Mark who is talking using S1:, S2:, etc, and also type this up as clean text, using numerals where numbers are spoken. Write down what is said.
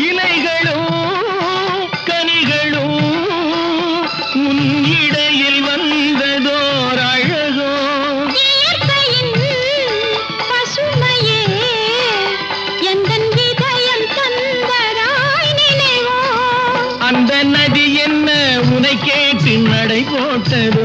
S1: இலைகளும் கனிகளும் உன் இடையில் வந்ததோர் அழகோ
S2: இயற்கையின் பசுமையே எந்தன் இதயம் தந்ததாய் நினைவோ
S1: அந்த நதி என்ன உனை கேட்டு நடை போட்டதோ